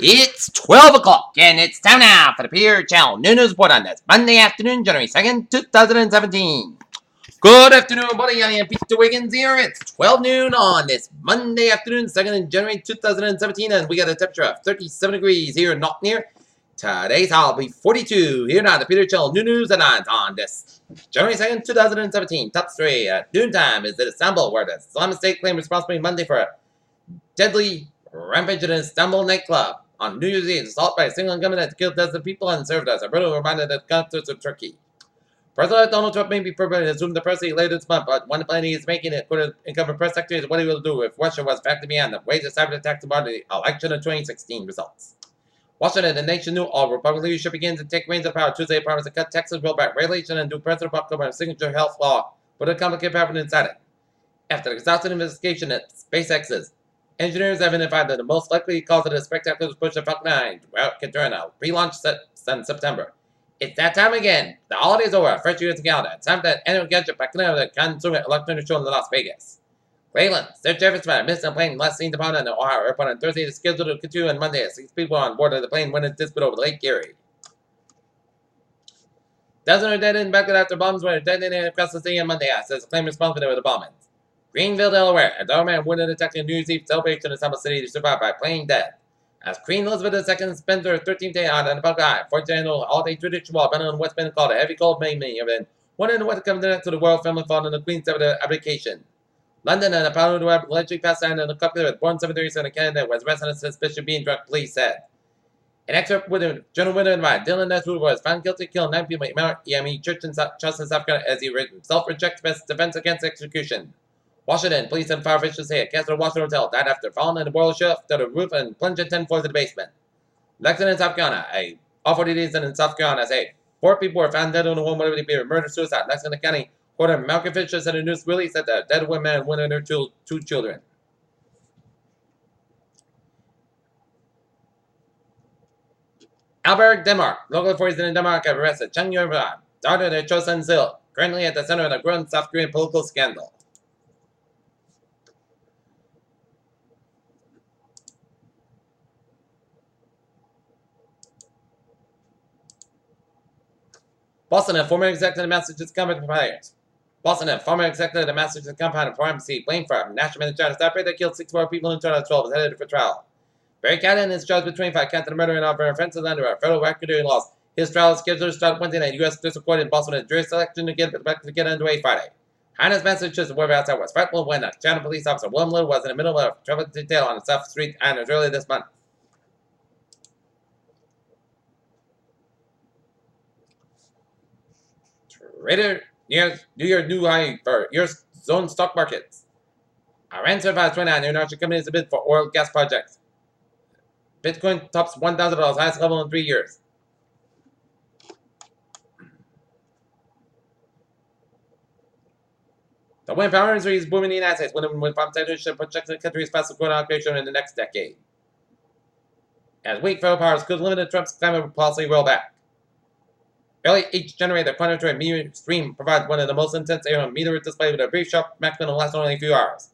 It's 12 o'clock, and it's time now for the Peer Channel News Report on this Monday afternoon, January 2nd, 2017. Good afternoon, buddy. I am Peter Wiggins here. It's 12 noon on this Monday afternoon, 2nd of January 2017, and we got a temperature of 37 degrees here in Knocknear. Today's high will be 42 here now. The Peter Channel News and on this January 2nd, 2017. Top 3 at noontime is in Istanbul, where the Islamic State claimed responsibility Monday for a deadly rampage in an Istanbul nightclub. On New Year's Eve, assault by a single gunman that killed dozens of people and served as a brutal reminder of the concerts of Turkey. President Donald Trump may be permanently assumed the presidency later this month, but one plan he is making, according to incoming press secretary, is what he will do if Russia was back to beyond the ways of cyber attacks about the election of 2016 results. Washington, the nation knew all Republican leadership begins to take reins of power Tuesday, promised to cut Texas rollback regulation and do President Trump a signature health law, but a complicated pattern inside it. After the exhaustive investigation at SpaceX's, engineers have identified that the most likely cause of the spectacular push of Falcon 9 to turn out pre-launch in September. It's that time again. The holiday's over. First year's calendar. It's time for that annual gadget back now the consumer electronics show in Las Vegas. Cleveland, search efforts for a missing plane last seen upon the Ohio airport on Thursday is scheduled to continue on Monday. 6 people on board of the plane went in dispute over Lake Erie. Dozens are dead and impacted after bombs were detonated across the city on Monday, says the claim responsible for the bombings. Greenville, Delaware, a doorman would have attacked a New Year's Eve celebration in Summer City to survive by playing dead. As Queen Elizabeth II spent her 13th day out on the Buckeye, 14th annual all-day tradition while been on what's been called a heavy cold May event, one in what comes next to the royal family following the Queen's abdication. London and a pound of allegedly passed on in a couple with born 737 in Canada was arrested on suspicion of being drunk, police said. An excerpt with a General Winter by Dylan Neswood was found guilty of killing 9 people at Mount EME Church in Charleston, South Carolina, as he himself rejects best defense against execution. Washington, police and fire officials say a Castle Washington hotel died after falling in the boiler shaft to the roof and plunged 10 floors of the basement. Lexington in South Carolina, a off-40 incident in South Carolina, say 4 people were found dead in the home, whether it be murder-suicide. Lexington County Court Malcolm Fisher said the news release that the dead woman and one of their 2 children. Alberg, Denmark. Local authorities in Denmark have arrested Chung Yong-ban, daughter of their Chosun Sil, currently at the center of the growing South Korean political scandal. Boston, a former executive of Massachusetts company providers. Boston, a former executive of the Massachusetts compound of pharmacy blamed for a national military operator that killed 6 more people in 2012 is headed for trial. Barry Cannon is charged with 25 counts of murder and other offenses under a federal racketeering laws. His trial is scheduled to start Wednesday at U.S. District Court in Boston with jury selection to get underway Friday. Hyannis, Massachusetts, whereabouts was frightful when a Chandler police officer, William Little, was in the middle of a traffic detail on the South Street Hyannis earlier this month. Trader New York new high for your zone stock markets. Iran survives 29 international companies to bid for oil gas projects. Bitcoin tops $1,000, highest level in 3 years. The wind power industry is booming in the United States. Wind farm sector should project the country's fastest growing occupation in the next decade. As weak federal powers could limit Trump's climate policy rollback. Barely each generator planetary meteor stream provides one of the most intense air meteor display with a brief sharp maximum that lasts only a few hours.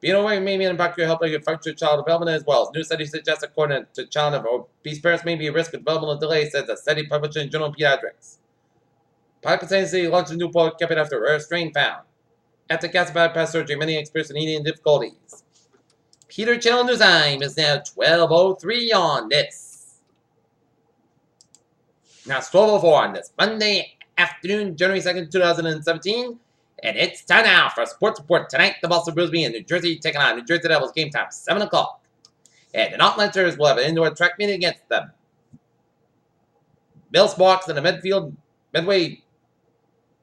Being away may impact your health and future child development as well. New studies suggest according to child of obese parents may be at risk of developmental delays, says a study published in Journal of Pediatrics. Pakistan City launched a new poll kept it after a rare strain found. After gastric bypass surgery, many experienced eating difficulties. Peter Channel News Time is now 12:03 on this. Now it's 12:04 on this Monday afternoon, January 2nd, 2017. And it's time now for a sports report. Tonight, the Boston Bruins in New Jersey taking on New Jersey Devils. Game time, 7 o'clock. And the Northlanders will have an indoor track meet against the Bill Sparks and the Medway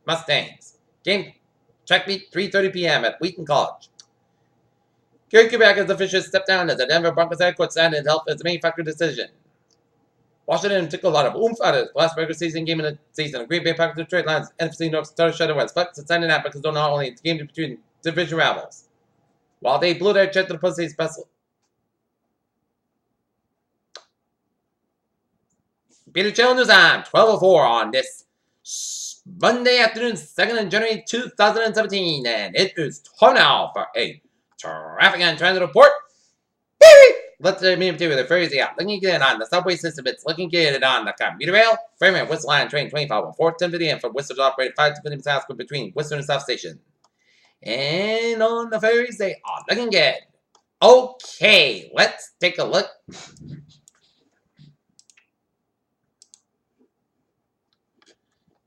Mustangs. Game track meet 3:30 p.m. at Wheaton College. Gary Kubiak has officially stepped down as the Denver Broncos head coach, and his health as the main factor decision. Washington took a lot of oomph out of his last regular season game in the season. Green Bay Packers Detroit Lions NFC North started shutting West Bucks and Sunday night because they're not only game between division rivals. While they blew their chance to the postseason special. Peter Channel News on 12:04 on this Monday afternoon, 2nd of January 2017, and it is time now for a traffic and transit report. Beep! let's move to the Thursday out. Looking good on the subway system. It's looking good on the commuter rail. Framework Whistle Line train 25 on 4 10:50 and from Whistler's operated 5 to 50 South between Whistler and South Station. And on the Thursday, looking good. Okay, let's take a look.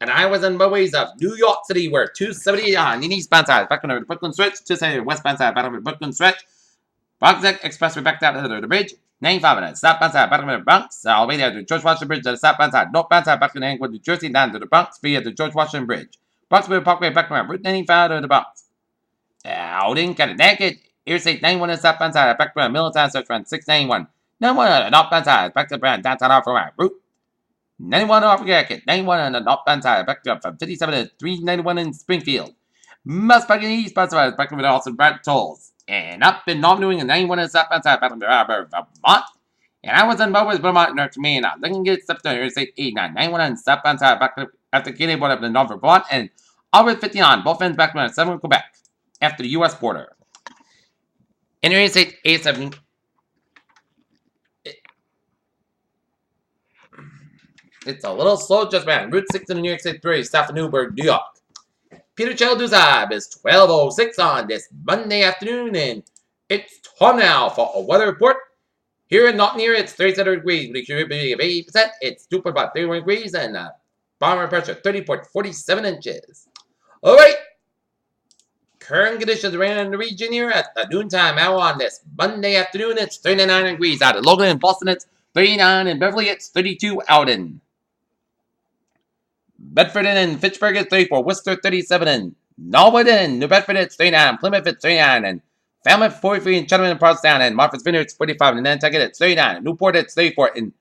And I was in motorways of New York City where 270 on the eastbound side, back on the Brooklyn stretch, 270 westbound side, back on the Brooklyn stretch. Bronx Expressway back down to the bridge. 95 on the southbound side, back on the Bronx. All the way down to George Washington Bridge to the southbound side. Northbound side, back on the Englewood, New Jersey, down to the Bronx via the George Washington Bridge. Bronxville Parkway back on Route 95 to the Bronx. Out in Connecticut, Interstate 91 on the southbound side, back on Middletown, search around 691. 91 on the northbound side, back to the downtown off around Route 91 off Connecticut. 91 on the northbound side, back up from 57 to 391 in Springfield. Must back in the eastbound side, back over the Austin Brad tolls. And up in North New England, 91 in the southbound side, back on the Vermont. And I was in Bowe's Vermont, North Carolina. Looking good stuff to Interstate 89. 91 on the southbound side, back after getting border up in North Vermont. And over 50 on both ends back on 7 Quebec after the U.S. border. Interstate 87. It's a little slow just man. Route 6 in the New York State 3, south of Newburgh, New York. Peter Chelduzab is 12:06 on this Monday afternoon, and it's time now for a weather report. Here in Nottingham, it's 37 degrees with a humidity of 80%. It's dew point about 31 degrees, and barometer pressure 30.47 inches. All right. Current conditions around in the region here at the noontime hour on this Monday afternoon. It's 39 degrees out in Logan and Boston. It's 39 in Beverly. It's 32 out in Bedford and Fitchburg. It's 34. Worcester 37 and Norwood and New Bedford. It's 39. Plymouth it's 39 and Falmouth 43 and Cheltenham and Provincetown and Martha's Vineyard it's 45 and Nantucket it's 39 and Newport it's 34 and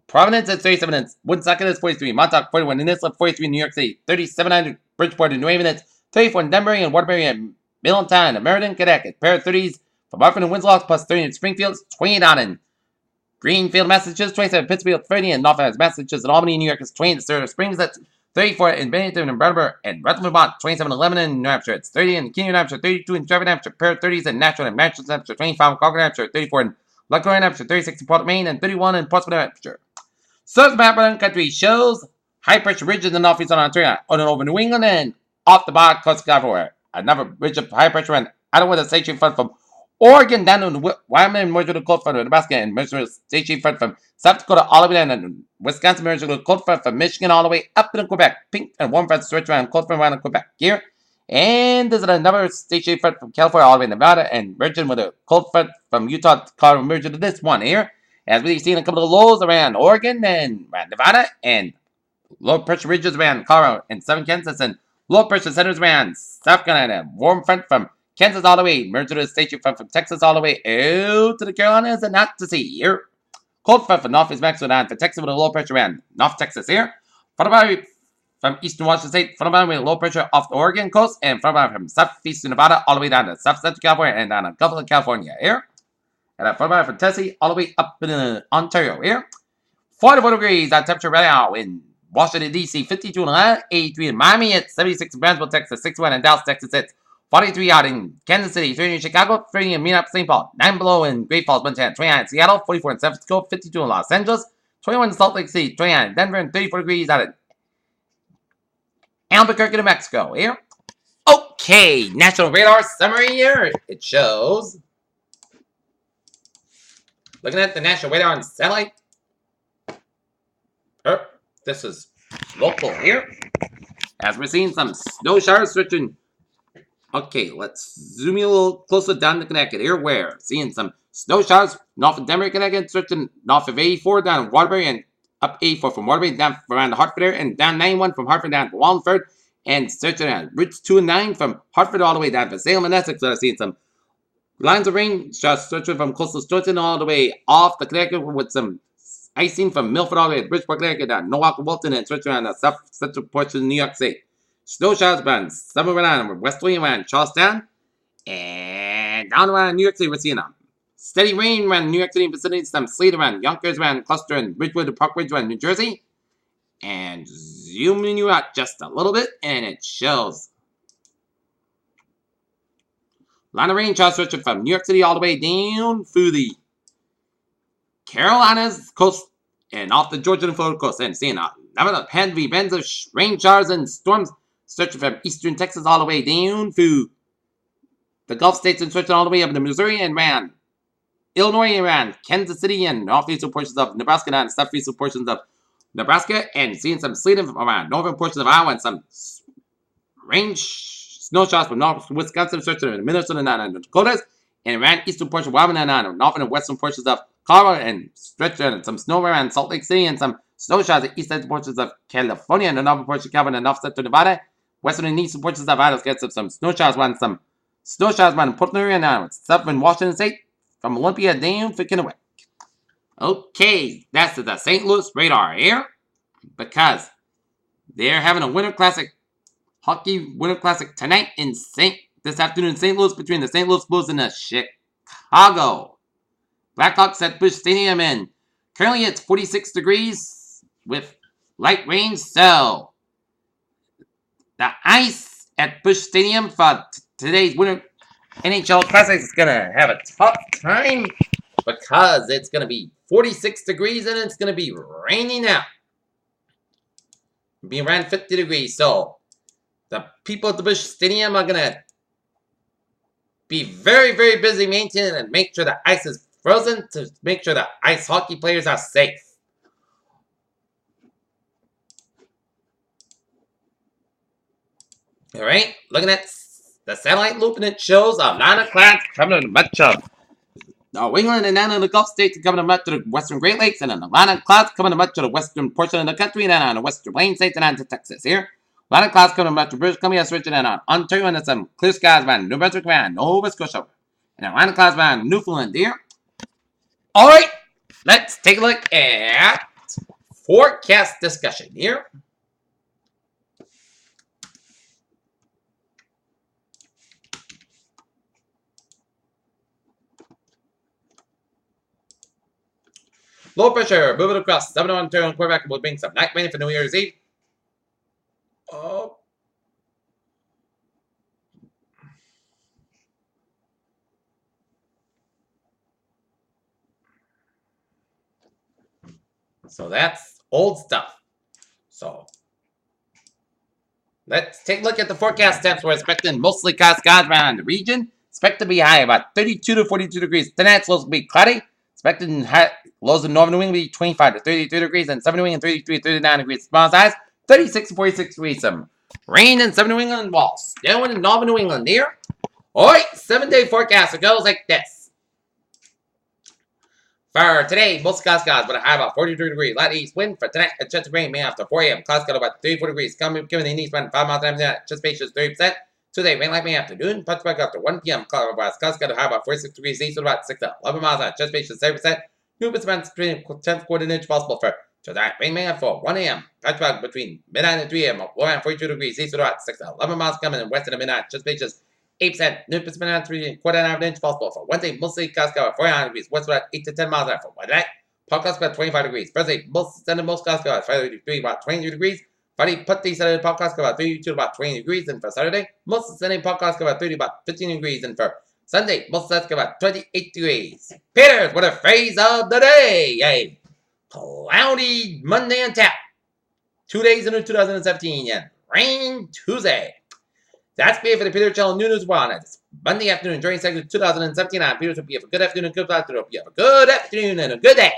Providence it's 37 and Woonsocket it's 43. Montauk 41 and Islip 43 in New York City 37 Bridgeport and New Haven it's 34 in Denbury and Waterbury and Middletown and Meriden, Connecticut. Pair of 30s for Hartford and Winslow plus 30 in Springfield. 28 on in Greenfield, Massachusetts. 27 in Pittsfield, 30 in Norfolk, Massachusetts. And Albany, New York is 20 in Silver Springs. That's 34 in Bennington and Brattleboro and Rutland, Vermont. 27 in Lebanon and New Hampshire. It's 30 in Keene, New Hampshire. 32 in Trevor, New Hampshire. Pair of 30s in Nashville and Manchester, New Hampshire. 25 in Concord, New Hampshire. 34 in Lucknow, New Hampshire. 36 in Portland, Maine. And 31 in Portsmouth, New Hampshire. So the map around the country shows high pressure ridges in the northeast on Ontario, on and over New England, and off the bottom coast of California. Another ridge of high pressure and Iowa the station front from Oregon down to Wyoming and merged with the cold front of Nebraska and merged with the station front from South Dakota all the way down to Wisconsin, merged with the cold front from Michigan all the way up to Quebec. Pink and warm front stretch around cold front around Quebec here. And there's another station front from California all the way to Nevada and merging with a cold front from Utah to Colorado merged with this one here. As we've seen a couple of lows around Oregon and around Nevada and low pressure ridges around Colorado and southern Kansas and low pressure centers around South Carolina. Warm front from Kansas all the way. Merged with a station front from Texas all the way out to the Carolinas and not to see here. Cold front from Northeast Mexico down to Texas with a low pressure around North Texas here. Front of from eastern Washington State. Front of with a low pressure off the Oregon coast. And front of from southeastern Nevada all the way down to south central California and down to Gulf of California here. And front of from Tennessee all the way up in Ontario here. 44 degrees on temperature right now in Washington, D.C., 52 in Atlanta, 83 in Miami, it's 76 in Brownsville, Texas, 61 in Dallas, Texas, it's 43 out in Kansas City, 30 in Chicago, 30 in Minneapolis, St. Paul, 9 below in Great Falls, Montana, 29 in Seattle, 44 in San Francisco, 52 in Los Angeles, 21 in Salt Lake City, 29 in Denver, and 34 degrees out in Albuquerque, New Mexico. Here. Okay, National Radar Summary here. It shows, looking at the National Radar and Satellite, this is local here. As we're seeing some snow showers switching. Okay, let's zoom in a little closer down to Connecticut here. Where seeing some snow showers north of Denver, Connecticut, switching north of 84 down to Waterbury and up 84 from Waterbury down around the Hartford area and down 91 from Hartford down to Wallingford and switching down routes 2 and 9 from Hartford all the way down to Salem and Essex. So I've seen some lines of rain just switching from coastal Stoughton all the way off the Connecticut with some icing from Milford all the way to Bridgeport, Connecticut, down Norwalk, Wilton, and switching around the south central portion of New York State. Snow showers around somewhere around westerly around Charlestown. And down around New York City, we're seeing steady rain around New York City vicinity, some sleet around Yonkers, around Cluster, and Ridgewood, Park Ridge, around New Jersey. And zooming you out just a little bit, and it shows lot of rain showers stretching from New York City all the way down through the Carolinas coast and off the Georgia and Florida coast. And seeing a lot of heavy bands of rain showers and storms stretching from eastern Texas all the way down through the Gulf states and stretching all the way up into Missouri and around Illinois and around Kansas City and northeastern portions of Nebraska and southeastern portions of Nebraska, and seeing some sleeting around northern portions of Iowa and some snow showers from north Wisconsin, stretching in Minnesota and the Dakotas, and around eastern portions of Wyoming and northern and western portions of Colorado, and stretching some snow around Salt Lake City, and some snow showers in eastern portions of California and the northern portions of California and north central Nevada, western and eastern portions of Idaho. Get some snow showers around Portland and southern Washington State, from Olympia down to Kennewick. Okay, that's the St. Louis Radar here, because they're having a Winter Classic, Hockey Winter Classic tonight this afternoon in St. Louis between the St. Louis Blues and the Chicago Blackhawks at Busch Stadium, and currently it's 46 degrees with light rain, so the ice at Busch Stadium for today's Winter NHL Classic is going to have a tough time because it's going to be 46 degrees and it's going to be raining out. It'll be around 50 degrees, so the people at the Busch Stadium are going to be very, very busy maintaining and make sure the ice is frozen to make sure the ice hockey players are safe. All right, looking at the satellite loop, and it shows a line of clouds coming to much of New England and down in the Gulf states, coming to much of the western Great Lakes, and a line of clouds coming to much of the western portion of the country, and on the western plains states, and on to Texas here. A lot of clouds coming to much of British Columbia, switching and on Ontario, and some clear skies around New Brunswick, around Nova Scotia, and a line of clouds around Newfoundland here. All right, let's take a look at forecast discussion here. Low pressure, moving across 701 Ontario and Quebec will bring some night rain for New Year's Eve. Oh. So that's old stuff. So let's take a look at the forecast temps. We're expecting mostly cloudy skies around the region. Expect to be high about 32 to 42 degrees. Tonight's lows will be cloudy. Expecting lows in northern New England will be 25 to 33 degrees, and southern New England 33 to 39 degrees. Small size 36 to 46 degrees. Some rain in southern New England, while snowing in northern New England here. Alright, 7-day forecast. It goes like this. For today, most cloudy skies, but a high about 43 degrees. Light east wind. For tonight, a chance of rain may after 4 a.m. Clouds got about 34 degrees. Coming in the east wind 5 miles an hour. Anticipation is 30%. Today, rain light may afternoon. Punch back after 1 p.m. Clouds got a high about 46 degrees east with about 6 to 11 miles an hour. Anticipation is 30%. New winds between 10th quarter and inch possible for tonight. Rain may have for 1 a.m. Punch back between midnight and 3 a.m. Around 42 degrees east with about 6 to 11 miles coming in west of the midnight. Anticipation is 8%. New winds between 3 quarter and a half inch possible for Wednesday. Mostly clouds got 49 degrees. West about 8 to 10 miles an hour for Wednesday. Podcast about 25 degrees. Thursday, most clouds got 53 about 23 degrees. Friday, put the Saturday podcast got about 32 to about 20 degrees. And for Saturday, most of Sunday podcast got about 30 about 15 degrees. And for Sunday, most of got about 28 degrees. Peters, what a phrase of the day. Yay. Cloudy Monday and tap. 2 days into 2017 and rain Tuesday. That's it for the Peter Channel News One. It's Monday afternoon during segment 2017. I'm Peter. Hope you have a good afternoon, good afternoon. Hope you have a good afternoon and a good day.